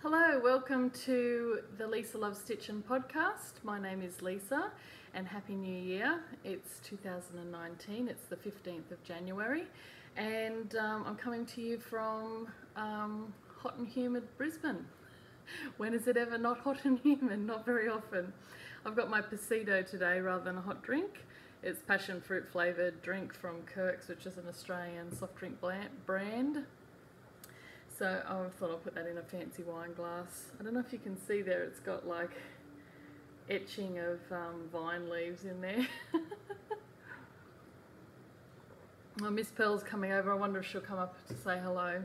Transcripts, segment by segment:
Hello, welcome to the Lisa Loves Stitching podcast. My name is Lisa and Happy New Year. It's 2019, it's the 15th of January and I'm coming to you from hot and humid Brisbane. When is it ever not hot and humid? Not very often. I've got my pasito today rather than a hot drink. It's passion fruit flavoured drink from Kirk's, which is an Australian soft drink brand. So I thought I'll put that in a fancy wine glass. I don't know if you can see there, it's got like etching of vine leaves in there. Well, Miss Pearl's coming over. I wonder if she'll come up to say hello.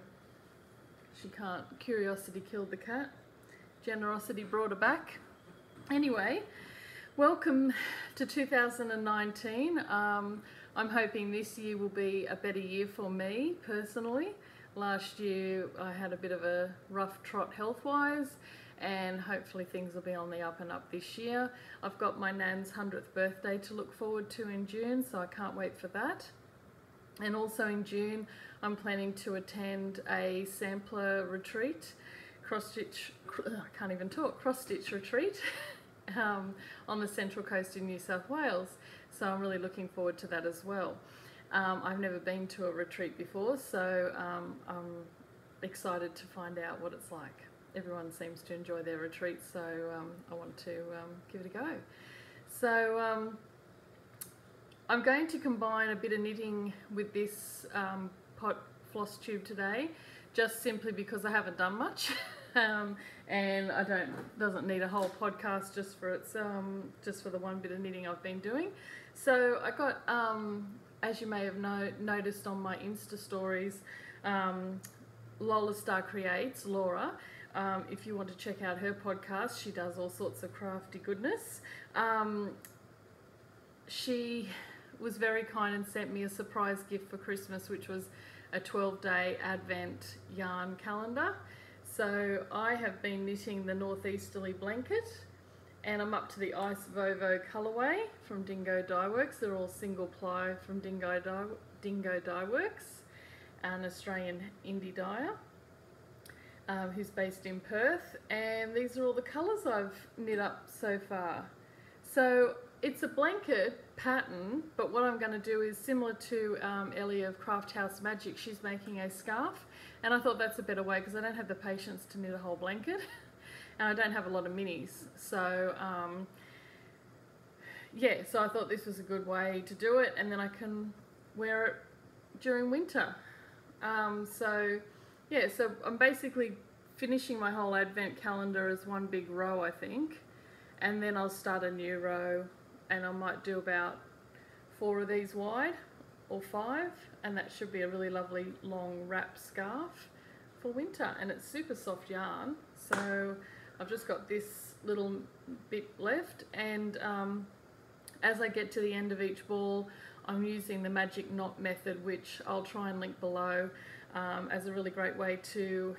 She can't. Curiosity killed the cat. Generosity brought her back. Anyway, welcome to 2019. I'm hoping this year will be a better year for me personally. Last year I had a bit of a rough trot health-wise, and hopefully things will be on the up and up this year. I've got my nan's 100th birthday to look forward to in June, so I can't wait for that. And also in June I'm planning to attend a sampler retreat, cross-stitch retreat on the Central Coast in New South Wales. So I'm really looking forward to that as well. I've never been to a retreat before, so I'm excited to find out what it's like. Everyone seems to enjoy their retreats, so I want to give it a go. So I'm going to combine a bit of knitting with this Flosstube today, just simply because I haven't done much. And doesn't need a whole podcast just for the one bit of knitting I've been doing. So I got, as you may have noticed on my Insta stories, Lola Star Creates, Laura. If you want to check out her podcast, she does all sorts of crafty goodness. She was very kind and sent me a surprise gift for Christmas, which was a 12-day Advent yarn calendar. So I have been knitting the Northeasterly blanket, and I'm up to the Ice Vovo colourway from Dingo Dye Works. They're all single ply from Dingo Dye Works, an Australian indie dyer who's based in Perth. And these are all the colours I've knit up so far. So it's a blanket pattern, but what I'm going to do is similar to Ellie of Craft House Magic. She's making a scarf, and I thought that's a better way because I don't have the patience to knit a whole blanket. And I don't have a lot of minis, so yeah, so I thought this was a good way to do it, and then I can wear it during winter. So yeah, so I'm basically finishing my whole Advent calendar as one big row, I think, and then I'll start a new row, and I might do about 4 of these wide or 5, and that should be a really lovely long wrap scarf for winter. And it's super soft yarn, so I've just got this little bit left, and as I get to the end of each ball, I'm using the magic knot method, which I'll try and link below, as a really great way to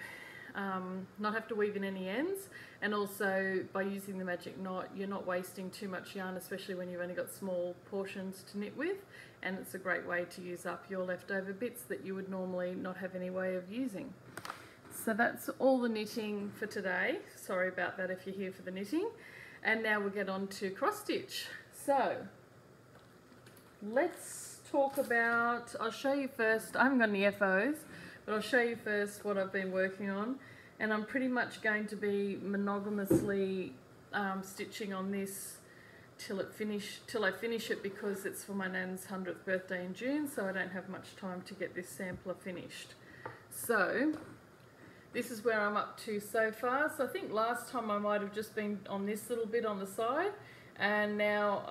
not have to weave in any ends. And also by using the magic knot, you're not wasting too much yarn, especially when you've only got small portions to knit with, and it's a great way to use up your leftover bits that you would normally not have any way of using. So that's all the knitting for today. Sorry about that if you're here for the knitting. And now we'll get on to cross stitch. So let's talk about, I'll show you first, I haven't got any FOs, but I'll show you first what I've been working on. And I'm pretty much going to be monogamously stitching on this till I finish it, because it's for my nan's 100th birthday in June, so I don't have much time to get this sampler finished. So this is where I'm up to so far. So I think last time I might have just been on this little bit on the side, and now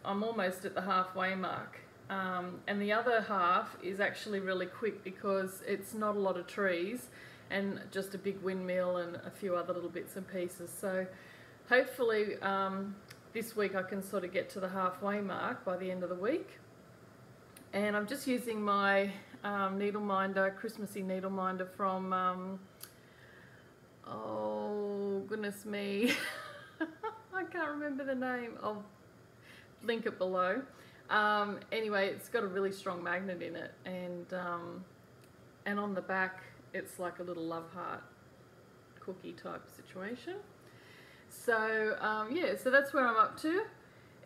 I'm almost at the halfway mark. And the other half is actually really quick because it's not a lot of trees and just a big windmill and a few other little bits and pieces. So hopefully this week I can sort of get to the halfway mark by the end of the week. And I'm just using my needle minder, Christmassy needle minder from oh goodness me, I can't remember the name. I'll link it below. Anyway, it's got a really strong magnet in it, and on the back it's like a little love heart cookie type situation. So yeah, so that's where I'm up to,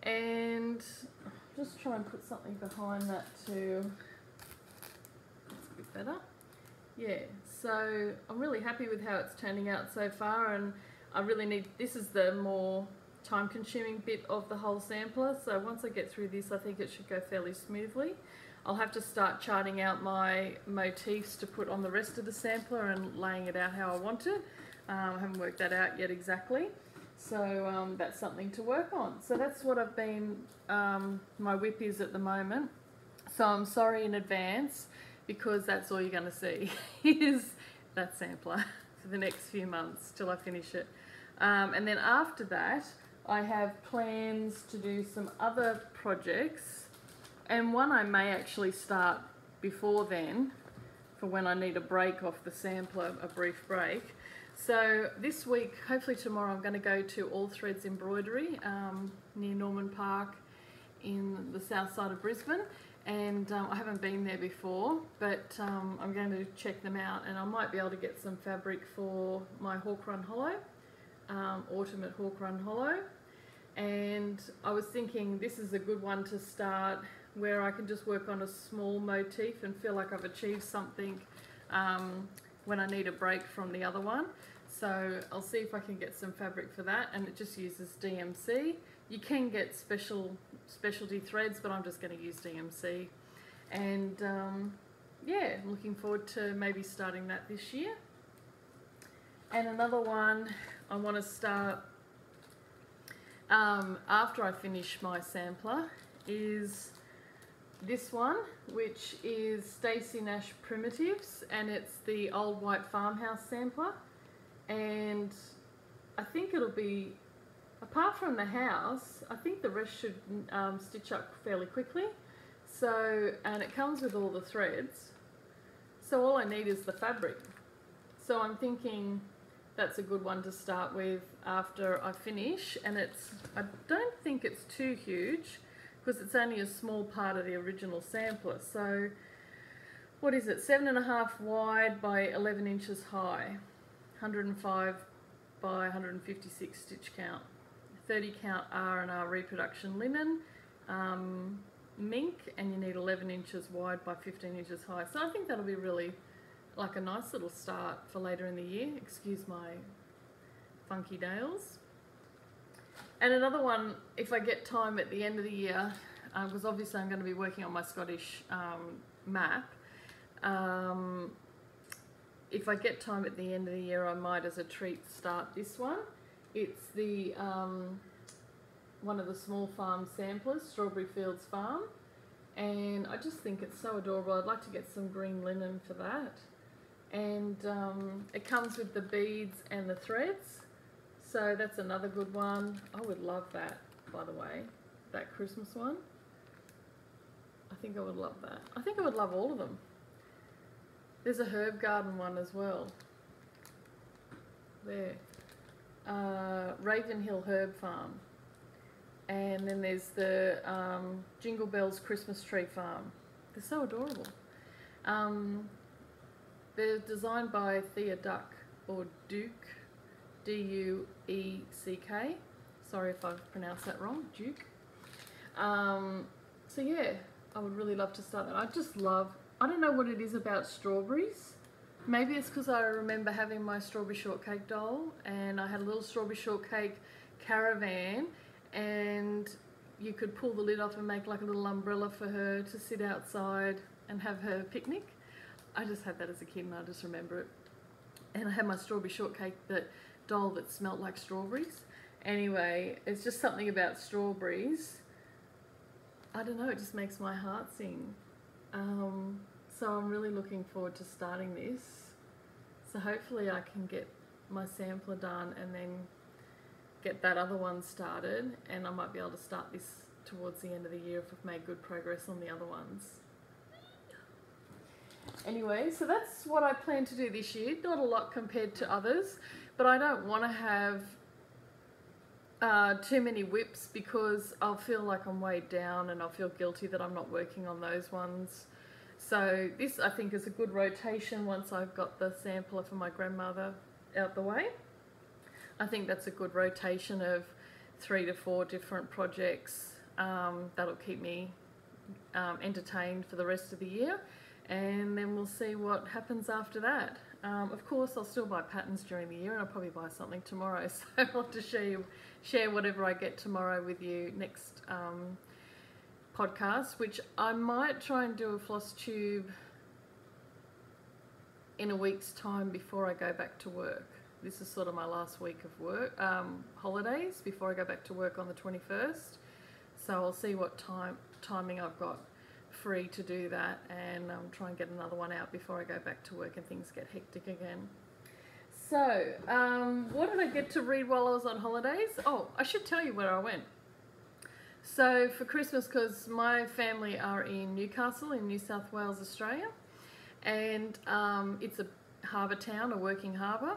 and I'll just try and put something behind that too. That's a bit better. Yeah, so I'm really happy with how it's turning out so far, and I really need, this is the more time consuming bit of the whole sampler, so once I get through this I think it should go fairly smoothly. I'll have to start charting out my motifs to put on the rest of the sampler and laying it out how I want it. I haven't worked that out yet exactly, so that's something to work on. So that's what I've been, my whip is at the moment, so I'm sorry in advance because that's all you're going to see is that sampler for the next few months till I finish it. And then after that I have plans to do some other projects, and one I may actually start before then for when I need a break off the sampler, a brief break. So this week, hopefully tomorrow, I'm going to go to All Threads Embroidery near Norman Park in the south side of Brisbane, and I haven't been there before, but I'm going to check them out, and I might be able to get some fabric for my Hawk Run Hollow, autumn at Hawk Run Hollow. And I was thinking this is a good one to start where I can just work on a small motif and feel like I've achieved something when I need a break from the other one. So I'll see if I can get some fabric for that, and it just uses DMC. You can get specialty threads, but I'm just going to use DMC. And yeah, I'm looking forward to maybe starting that this year. And another one I want to start after I finish my sampler is this one, which is Stacey Nash Primitives, and it's the Old White Farmhouse sampler. And I think it'll be, apart from the house, I think the rest should stitch up fairly quickly. So, and it comes with all the threads, so all I need is the fabric. So I'm thinking that's a good one to start with after I finish, and it's, I don't think it's too huge because it's only a small part of the original sampler. So what is it, 7.5 wide by 11 inches high, 105 by 156 stitch count, 30 count R&R reproduction linen, mink, and you need 11 inches wide by 15 inches high. So I think that'll be really like a nice little start for later in the year. Excuse my funky nails. And another one, if I get time at the end of the year, because obviously I'm going to be working on my Scottish map. If I get time at the end of the year, I might, as a treat, start this one. It's the one of the Small Farm samplers, Strawberry Fields Farm, and I just think it's so adorable. I'd like to get some green linen for that. And it comes with the beads and the threads, so that's another good one. I would love that, by the way, that Christmas one. I think I would love that. I think I would love all of them. There's a herb garden one as well. There. Ravenhill Herb Farm. And then there's the Jingle Bells Christmas Tree Farm. They're so adorable. They're designed by Thea Duck, or Duke, D-U-E-C-K. Sorry if I've pronounced that wrong, Duke. So yeah, I would really love to start that. I just love, I don't know what it is about strawberries. Maybe it's because I remember having my strawberry shortcake doll, and I had a little strawberry shortcake caravan, and you could pull the lid off and make like a little umbrella for her to sit outside and have her picnic. I just had that as a kid and I just remember it. And I had my strawberry shortcake doll that smelled like strawberries. Anyway, it's just something about strawberries. I don't know, it just makes my heart sing. So I'm really looking forward to starting this. So hopefully I can get my sampler done and then get that other one started, and I might be able to start this towards the end of the year if I've made good progress on the other ones. Anyway, so that's what I plan to do this year. Not a lot compared to others, but I don't want to have too many whips because I'll feel like I'm weighed down and I'll feel guilty that I'm not working on those ones. So this, I think, is a good rotation once I've got the sampler for my grandmother out the way. I think that's a good rotation of 3 to 4 different projects. That'll keep me entertained for the rest of the year, and then we'll see what happens after that. Of course, I'll still buy patterns during the year, and I'll probably buy something tomorrow, so I'll have to share whatever I get tomorrow with you next podcast, which I might try and do a Flosstube in a week's time before I go back to work. This is sort of my last week of work, holidays, before I go back to work on the 21st. So I'll see what timing I've got free to do that, and try and get another one out before I go back to work and things get hectic again. So, what did I get to read while I was on holidays? Oh, I should tell you where I went. So for Christmas, because my family are in Newcastle in New South Wales, Australia, and it's a harbour town, a working harbour,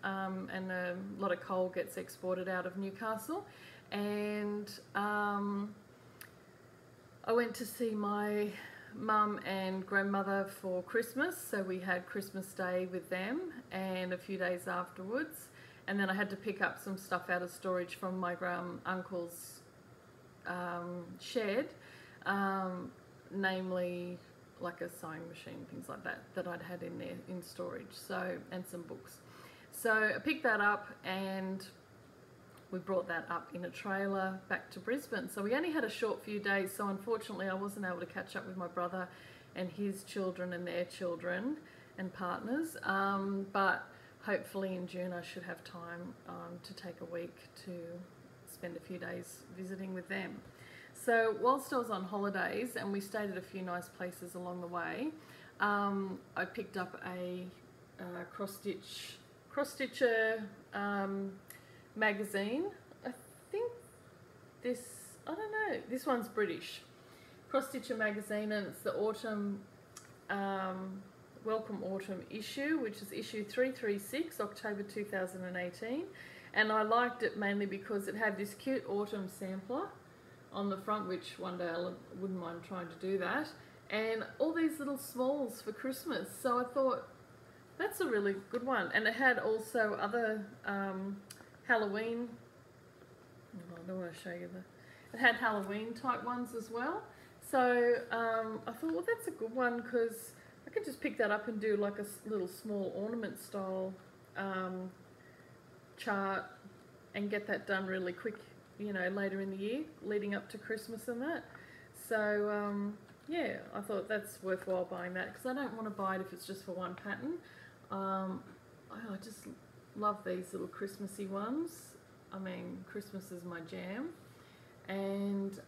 and a lot of coal gets exported out of Newcastle. And I went to see my mum and grandmother for Christmas, so we had Christmas Day with them and a few days afterwards, and then I had to pick up some stuff out of storage from my uncle's shed, namely like a sewing machine, things like that I'd had in there in storage, so, and some books. So I picked that up and we brought that up in a trailer back to Brisbane. So we only had a short few days, so unfortunately I wasn't able to catch up with my brother and his children and their children and partners, but hopefully in June I should have time to take a week to spend a few days visiting with them. So whilst I was on holidays, and we stayed at a few nice places along the way, I picked up a cross-stitcher magazine. I think this, I don't know, this one's British. Cross-stitcher magazine, and it's the autumn, Welcome Autumn issue, which is issue 336, October 2018. And I liked it mainly because it had this cute autumn sampler on the front, which one day I wouldn't mind trying to do that, and all these little smalls for Christmas. So I thought, that's a really good one. And it had also other Halloween, I don't want to show you it had Halloween type ones as well. So I thought, well, that's a good one, because I could just pick that up and do like a little small ornament style chart and get that done really quick, you know, later in the year, leading up to Christmas and that. So yeah, I thought that's worthwhile buying that, because I don't want to buy it if it's just for one pattern. I just love these little Christmassy ones. I mean, Christmas is my jam. And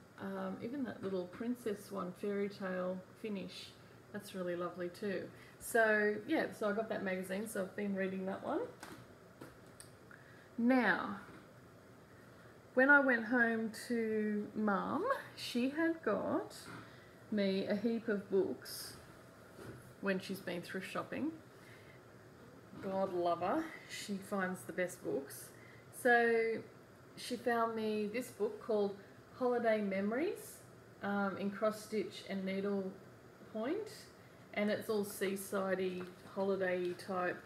even that little princess one, fairy tale finish, that's really lovely too. So yeah, so I got that magazine, so I've been reading that one. Now, when I went home to Mum, she had got me a heap of books when she's been thrift shopping. God love her, she finds the best books. So she found me this book called Holiday Memories, in cross stitch and needle point, and it's all seaside-y, holiday type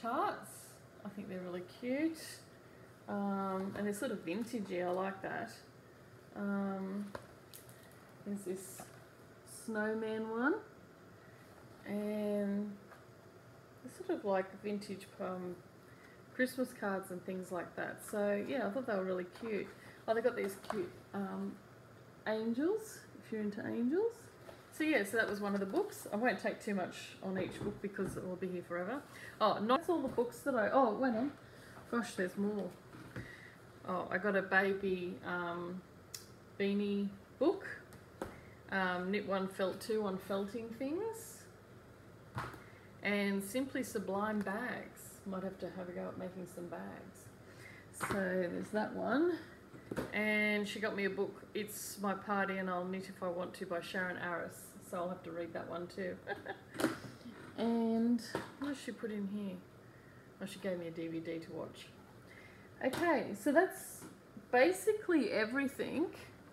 charts. I think they're really cute, and they're sort of vintagey. I like that. There's this snowman one, and it's sort of like vintage Christmas cards and things like that. So yeah, I thought they were really cute. Oh, they got these cute angels, if you're into angels. So yeah, so that was one of the books. I won't take too much on each book because it will be here forever. Oh, not all the books that oh, wait on. Gosh, there's more. Oh, I got a baby beanie book. Knit one, felt two on felting things. And Simply Sublime bags. Might have to have a go at making some bags. So there's that one. And she got me a book, It's My Party and I'll Knit If I Want To, by Sharon Aris. So I'll have to read that one too. And what does she put in here? Oh, she gave me a DVD to watch. Okay, so that's basically everything,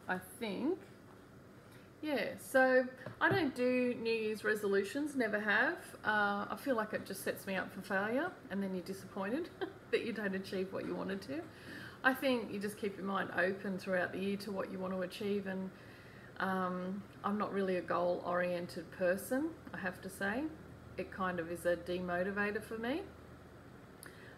I think. yeah, so I don't do New Year's resolutions, never have. I feel like it just sets me up for failure, and then you're disappointed that you don't achieve what you wanted to. I think you just keep your mind open throughout the year to what you want to achieve, and I'm not really a goal-oriented person, I have to say. It kind of is a demotivator for me.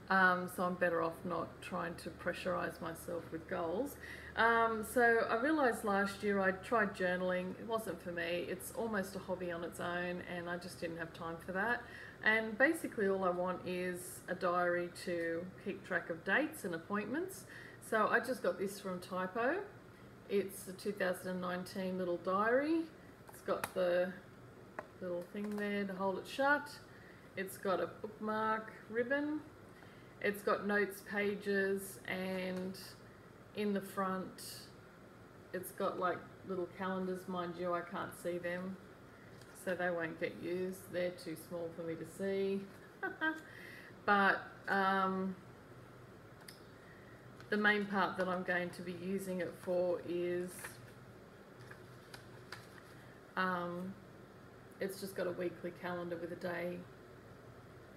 So I'm better off not trying to pressurise myself with goals. So I realised last year I tried journaling. It wasn't for me. It's almost a hobby on its own, and I just didn't have time for that. And basically all I want is a diary to keep track of dates and appointments. So I just got this from Typo. It's a 2019 little diary. It's got the little thing there to hold it shut. It's got a bookmark ribbon. It's got notes pages, and in the front it's got like little calendars. Mind you, I can't see them, so they won't get used. They're too small for me to see. But the main part that I'm going to be using it for is it's just got a weekly calendar with a day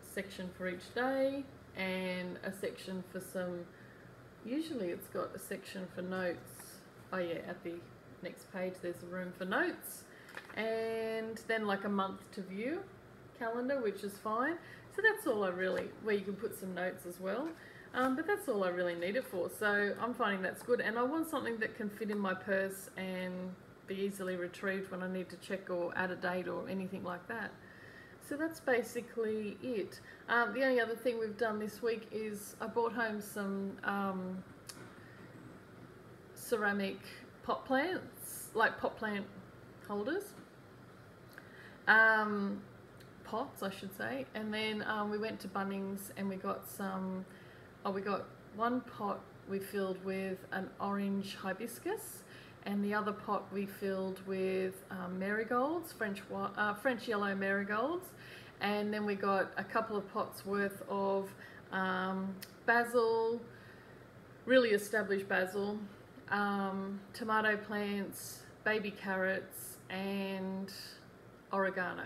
section for each day, and a section for some, usually it's got a section for notes. Oh yeah, at the next page there's a room for notes, and then like a month to view calendar, which is fine. So that's all I really, where you can put some notes as well. But that's all I really need it for, so I'm finding that's good. And I want something that can fit in my purse and be easily retrieved when I need to check or add a date or anything like that. So that's basically it. The only other thing we've done this week is I brought home some ceramic pot plants, like pot plant holders. Pots, I should say. And then we went to Bunnings and we got some, we got one pot we filled with an orange hibiscus, and the other pot we filled with marigolds, French yellow marigolds. And then we got a couple of pots worth of basil, really established basil, tomato plants, baby carrots, and oregano.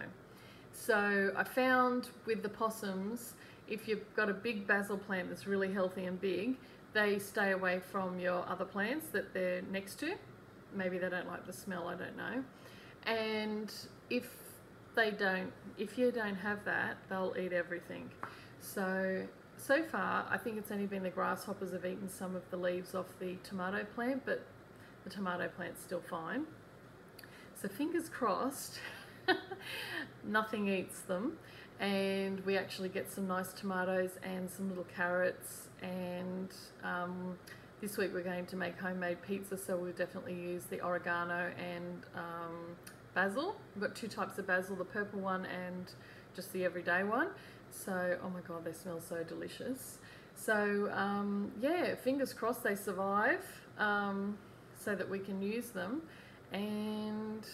So I found with the possums, if you've got a big basil plant that's really healthy and big, they stay away from your other plants that they're next to. Maybe they don't like the smell, I don't know. And if you don't have that, they'll eat everything. So far, I think it's only been the grasshoppers have eaten some of the leaves off the tomato plant, but the tomato plant's still fine. So fingers crossed, nothing eats them, and we actually get some nice tomatoes and some little carrots. And this week we're going to make homemade pizza, so we'll definitely use the oregano and basil. We've got two types of basil, the purple one and just the everyday one. So, oh my god, they smell so delicious. So yeah, fingers crossed they survive, so that we can use them. And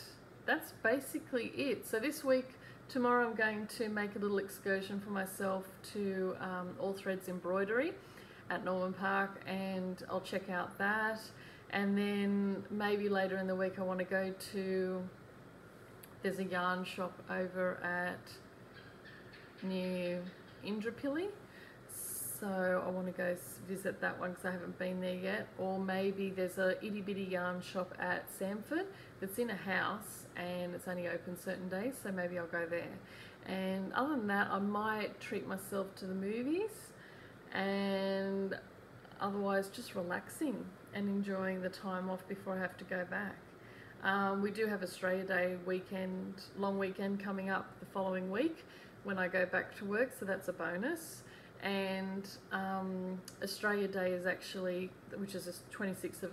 that's basically it. So this week, tomorrow I'm going to make a little excursion for myself to All Threads Embroidery at Norman Park, and I'll check out that. And then maybe later in the week I want to go to, there's a yarn shop over at near Indrapilli, so I want to go visit that one because I haven't been there yet. Or maybe there's a itty bitty yarn shop at Samford that's in a house and it's only open certain days, so maybe I'll go there. And other than that, I might treat myself to the movies, and otherwise just relaxing and enjoying the time off before I have to go back. We do have Australia Day weekend, long weekend coming up the following week when I go back to work, so that's a bonus. And Australia Day is actually, which is the 26th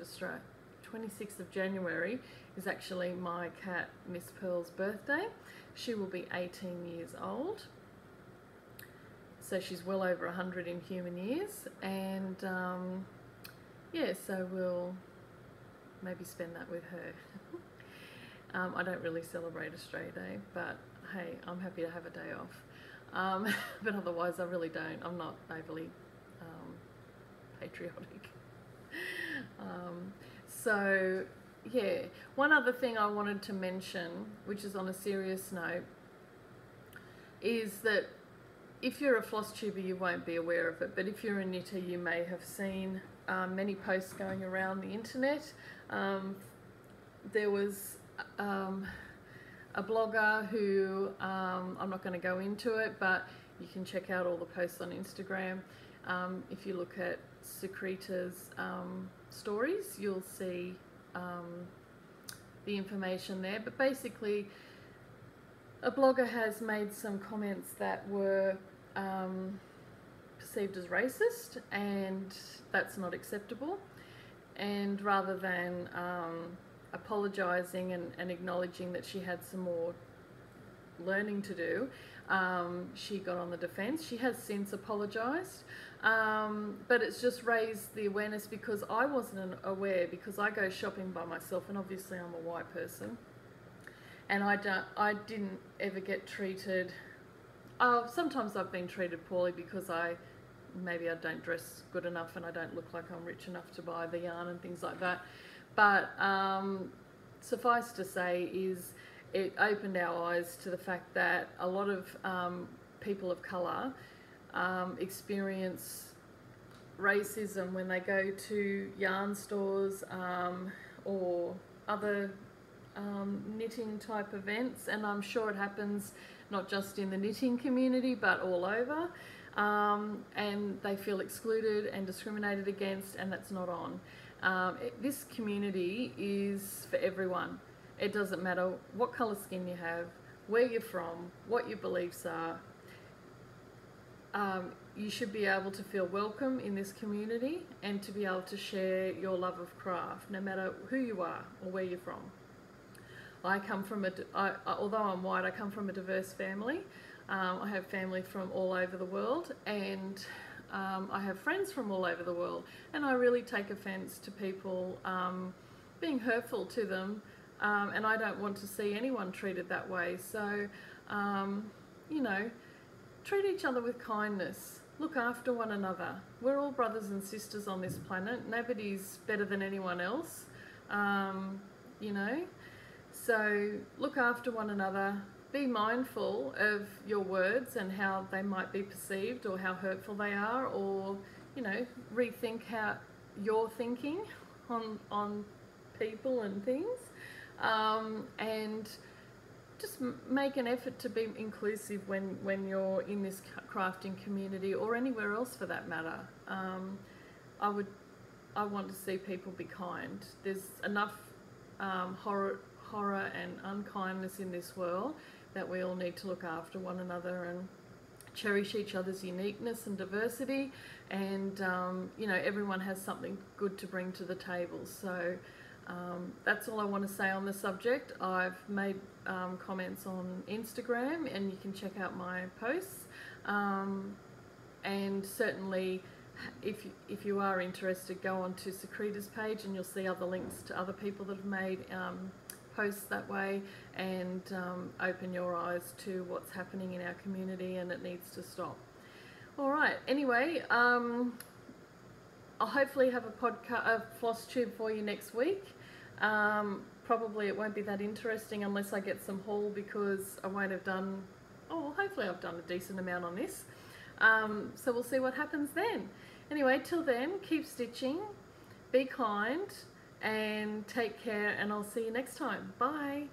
of January, is actually my cat Miss Pearl's birthday. She will be 18 years old, so she's well over 100 in human years. And yeah, so we'll maybe spend that with her. I don't really celebrate Australia Day, but hey, I'm happy to have a day off. But otherwise I really don't. I'm not overly patriotic. So yeah, one other thing I wanted to mention, which is on a serious note, is that if you're a floss tuber, you won't be aware of it, but if you're a knitter, you may have seen many posts going around the internet. There was a blogger who, I'm not going to go into it, but you can check out all the posts on Instagram. If you look at Secreta's stories, you'll see the information there. But basically, a blogger has made some comments that were perceived as racist, and that's not acceptable. And rather than apologising and acknowledging that she had some more learning to do, she got on the defence. She has since apologised, but it's just raised the awareness, because I wasn't aware, because I go shopping by myself, and obviously I'm a white person, and I didn't ever get treated. Sometimes I've been treated poorly because maybe I don't dress good enough and I don't look like I'm rich enough to buy the yarn and things like that. But suffice to say is it opened our eyes to the fact that a lot of people of colour experience racism when they go to yarn stores or other knitting type events, and I'm sure it happens not just in the knitting community but all over, and they feel excluded and discriminated against, and that's not on. This community is for everyone. It doesn't matter what colour skin you have, where you're from, what your beliefs are. You should be able to feel welcome in this community and to be able to share your love of craft, no matter who you are or where you're from. I come from although I'm white, I come from a diverse family. I have family from all over the world, and I have friends from all over the world, and I really take offence to people being hurtful to them, and I don't want to see anyone treated that way. So, you know, treat each other with kindness. Look after one another. We're all brothers and sisters on this planet. Nobody's better than anyone else, you know. So look after one another. Be mindful of your words and how they might be perceived, or how hurtful they are, or, you know, rethink how you're thinking on people and things, and just make an effort to be inclusive when you're in this crafting community, or anywhere else for that matter. I want to see people be kind. There's enough horror and unkindness in this world that we all need to look after one another and cherish each other's uniqueness and diversity, and you know, everyone has something good to bring to the table. So that's all I want to say on the subject. I've made comments on Instagram, and you can check out my posts, and certainly if you are interested, go on to Secreta's page and you'll see other links to other people that have made posts that way, and open your eyes to what's happening in our community, and it needs to stop. All right, anyway, I'll hopefully have a floss tube for you next week. Probably it won't be that interesting unless I get some haul, because I won't have done, well, hopefully I've done a decent amount on this. So we'll see what happens then. Anyway, till then, keep stitching, be kind, and take care, and I'll see you next time. Bye.